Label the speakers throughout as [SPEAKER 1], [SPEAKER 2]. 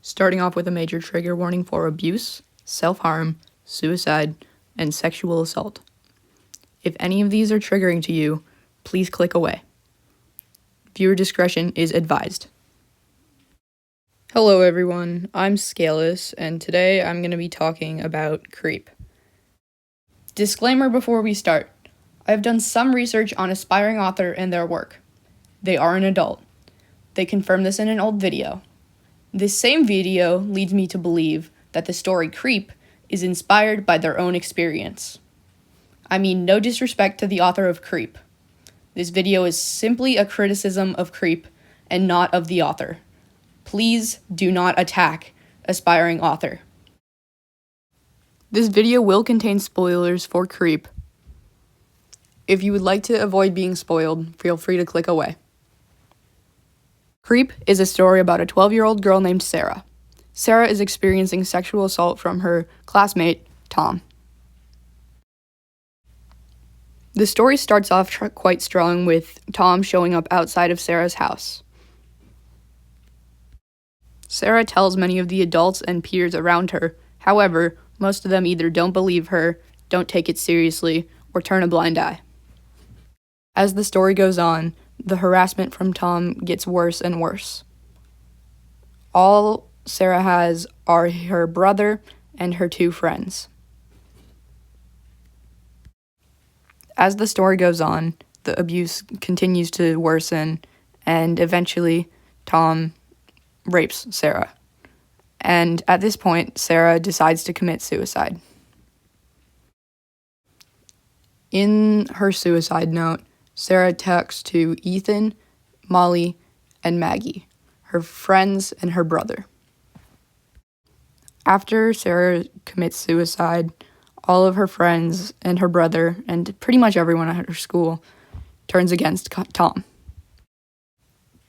[SPEAKER 1] starting off with a major trigger warning for abuse, self-harm, suicide, and sexual assault. If any of these are triggering to you, please click away. Viewer discretion is advised. Hello everyone, I'm Scalus, and today I'm going to be talking about Creep. Disclaimer before we start. I have done some research on aspiring author and their work. They are an adult. They confirmed this in an old video. This same video leads me to believe that the story Creep is inspired by their own experience. I mean, no disrespect to the author of Creep. This video is simply a criticism of Creep and not of the author. Please do not attack aspiring author. This video will contain spoilers for Creep. If you would like to avoid being spoiled, feel free to click away. Creep is a story about a 12-year-old girl named Sarah. Sarah is experiencing sexual assault from her classmate, Tom. The story starts off quite strong with Tom showing up outside of Sarah's house. Sarah tells many of the adults and peers around her. However, most of them either don't believe her, don't take it seriously, or turn a blind eye. As the story goes on, the harassment from Tom gets worse and worse. All Sarah has are her brother and her two friends. As the story goes on, the abuse continues to worsen, and eventually Tom rapes Sarah. And at this point, Sarah decides to commit suicide. In her suicide note, Sarah texts to Ethan, Molly, and Maggie, her friends and her brother. After Sarah commits suicide, all of her friends and her brother, and pretty much everyone at her school, turns against Tom.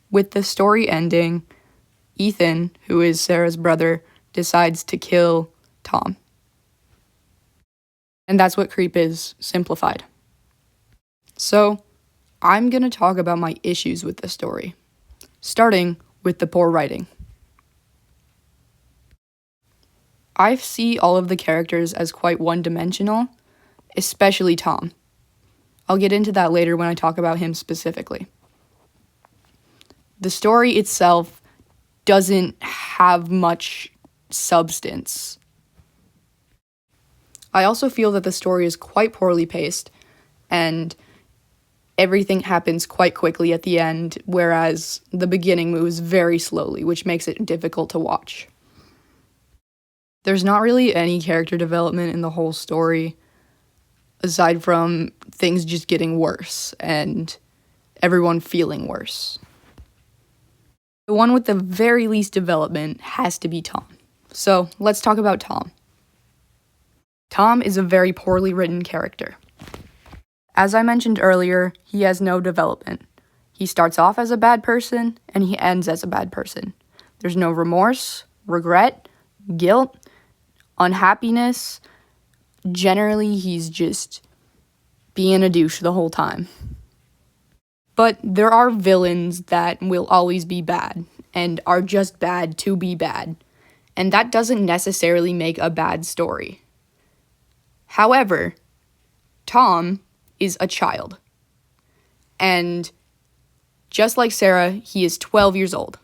[SPEAKER 1] With the story ending, Ethan, who is Sarah's brother, decides to kill Tom. And that's what Creep is, simplified. So, I'm going to talk about my issues with the story, starting with the poor writing. I see all of the characters as quite one-dimensional, especially Tom. I'll get into that later when I talk about him specifically. The story itself doesn't have much substance. I also feel that the story is quite poorly paced, and everything happens quite quickly at the end, whereas the beginning moves very slowly, which makes it difficult to watch. There's not really any character development in the whole story, aside from things just getting worse and everyone feeling worse. The one with the very least development has to be Tom. So, let's talk about Tom. Tom is a very poorly written character. As I mentioned earlier, he has no development. He starts off as a bad person, and he ends as a bad person. There's no remorse, regret, guilt, unhappiness. Generally, he's just being a douche the whole time. But there are villains that will always be bad, and are just bad to be bad. And that doesn't necessarily make a bad story. However, Tom is a child. And just like Sarah, he is 12 years old.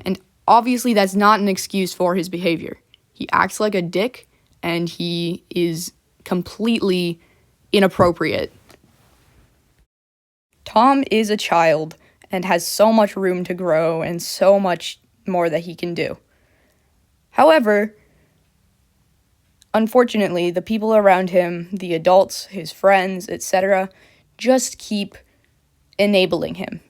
[SPEAKER 1] And obviously that's not an excuse for his behavior. He acts like a dick, and he is completely inappropriate. Tom is a child and has so much room to grow and so much more that he can do. However, unfortunately, the people around him, the adults, his friends, etc., just keep enabling him.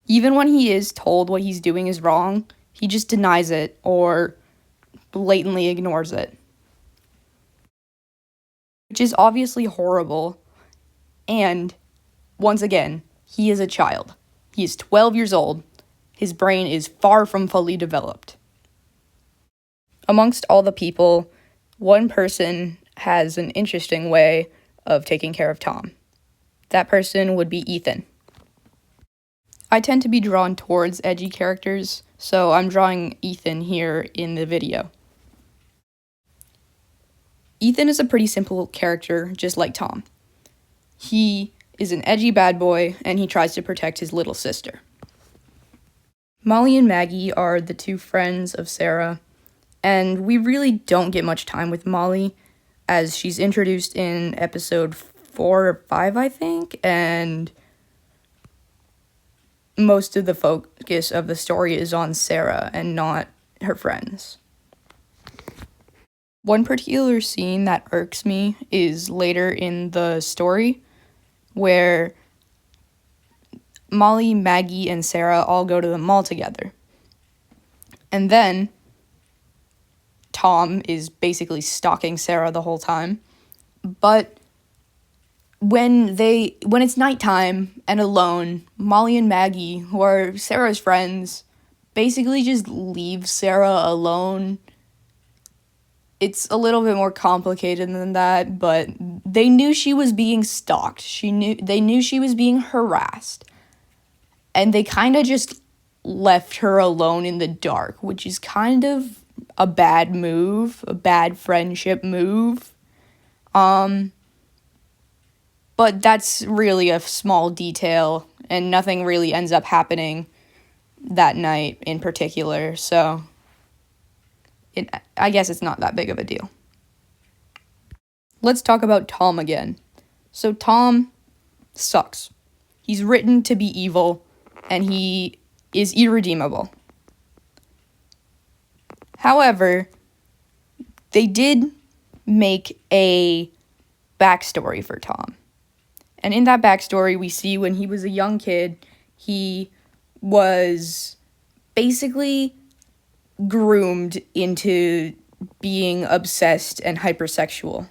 [SPEAKER 1] Even when he is told what he's doing is wrong, he just denies it or blatantly ignores it. Which is obviously horrible, and once again, he is a child. He is 12 years old. His brain is far from fully developed. Amongst all the people, one person has an interesting way of taking care of Tom. That person would be Ethan. I tend to be drawn towards edgy characters, so I'm drawing Ethan here in the video. Ethan is a pretty simple character, just like Tom. He is an edgy bad boy, and he tries to protect his little sister. Molly and Maggie are the two friends of Sarah, and we really don't get much time with Molly, as she's introduced in episode 4 or 5, I think, and most of the focus of the story is on Sarah and not her friends. One particular scene that irks me is later in the story, where Molly, Maggie, and Sarah all go to the mall together. And then Tom is basically stalking Sarah the whole time. But when it's nighttime and alone, Molly and Maggie, who are Sarah's friends, basically just leave Sarah alone. It's a little bit more complicated than that, but they knew she was being stalked. They knew she was being harassed. And they kind of just left her alone in the dark, which is kind of a bad move, a bad friendship move. But that's really a small detail, and nothing really ends up happening that night in particular, so I guess it's not that big of a deal. Let's talk about Tom again. So Tom sucks. He's written to be evil, and he is irredeemable. However, they did make a backstory for Tom. And in that backstory, we see when he was a young kid, he was basically groomed into being obsessed and hypersexual,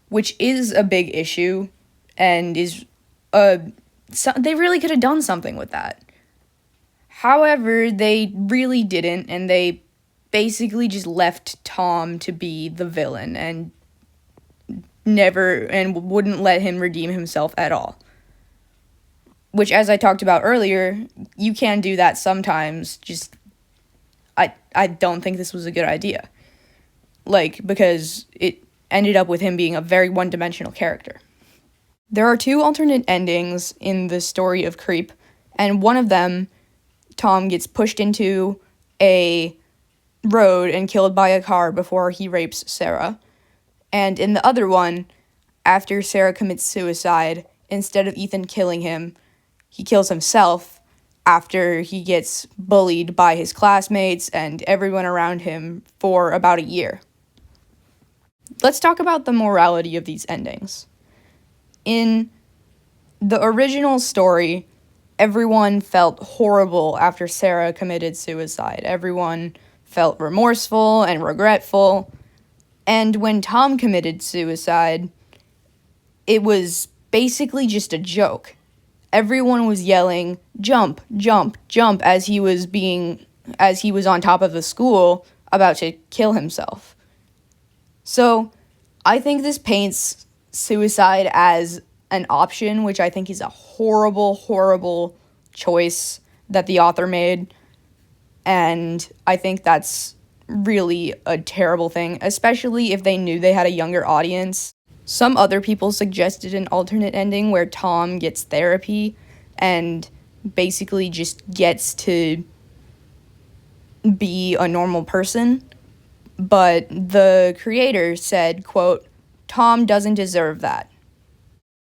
[SPEAKER 1] which is a big issue, and is they really could have done something with that. However, they really didn't, and they basically just left Tom to be the villain and wouldn't let him redeem himself at all. Which, as I talked about earlier, you can do that sometimes, just I don't think this was a good idea. Because it ended up with him being a very one-dimensional character. There are 2 alternate endings in the story of Creep, and one of them, Tom gets pushed into a road and killed by a car before he rapes Sarah. And in the other one, after Sarah commits suicide, instead of Ethan killing him, he kills himself after he gets bullied by his classmates and everyone around him for about a year. Let's talk about the morality of these endings. In the original story, everyone felt horrible after Sarah committed suicide. Everyone felt remorseful and regretful. And when Tom committed suicide, it was basically just a joke. Everyone was yelling, "Jump, jump, jump," as he was on top of the school about to kill himself. So, I think this paints suicide as an option, which I think is a horrible, horrible choice that the author made. And I think that's really a terrible thing, especially if they knew they had a younger audience. Some other people suggested an alternate ending where Tom gets therapy and basically just gets to be a normal person. But the creator said, quote, "Tom doesn't deserve that."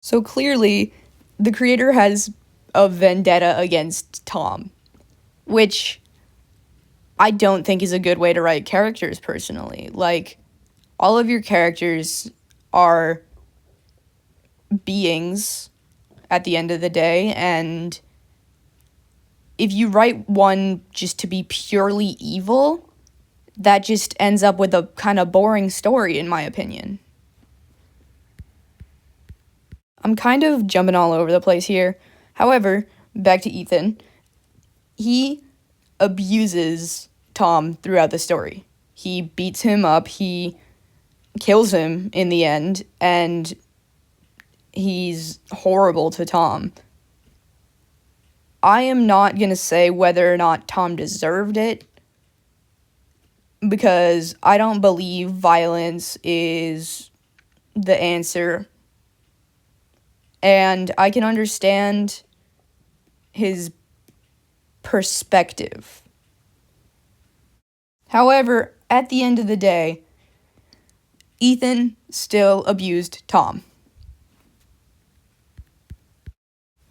[SPEAKER 1] So clearly, the creator has a vendetta against Tom, which I don't think is a good way to write characters, personally. All of your characters are beings at the end of the day, and if you write one just to be purely evil, that just ends up with a kind of boring story, in my opinion. I'm kind of jumping all over the place here. However, back to Ethan. He abuses Tom throughout the story. He beats him up, he kills him in the end, and he's horrible to Tom. I am not going to say whether or not Tom deserved it, because I don't believe violence is the answer. And I can understand his perspective. However, at the end of the day, Ethan still abused Tom.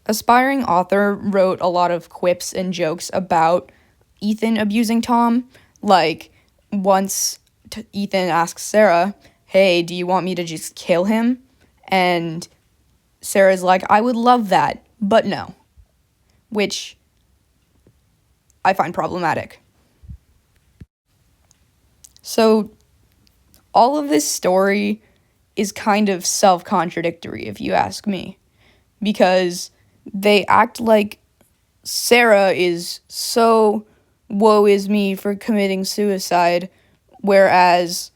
[SPEAKER 1] Aspiring author wrote a lot of quips and jokes about Ethan abusing Tom. Like, once Ethan asks Sarah, hey, do you want me to just kill him? And Sarah's like, I would love that, but no. Which I find problematic. So, all of this story is kind of self-contradictory, if you ask me. Because they act like Sarah is so woe is me for committing suicide, whereas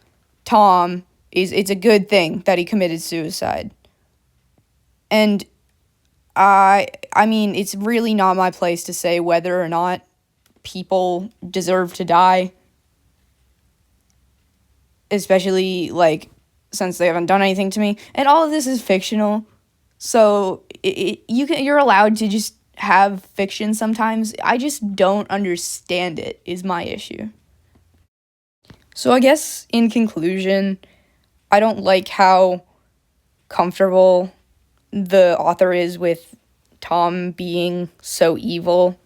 [SPEAKER 1] Tom it's a good thing that he committed suicide. And I mean, it's really not my place to say whether or not people deserve to die, especially, like, since they haven't done anything to me. And all of this is fictional, so you're allowed to just have fiction sometimes. I just don't understand it, is my issue. So I guess, in conclusion, I don't like how comfortable the author is with Tom being so evil,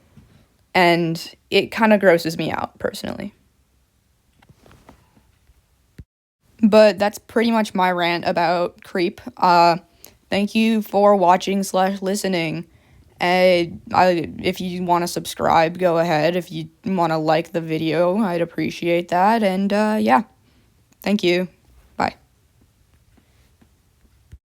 [SPEAKER 1] and it kind of grosses me out, personally. But that's pretty much my rant about Creep. Thank you for watching / listening. If you want to subscribe, go ahead. If you want to like the video, I'd appreciate that. And yeah, thank you.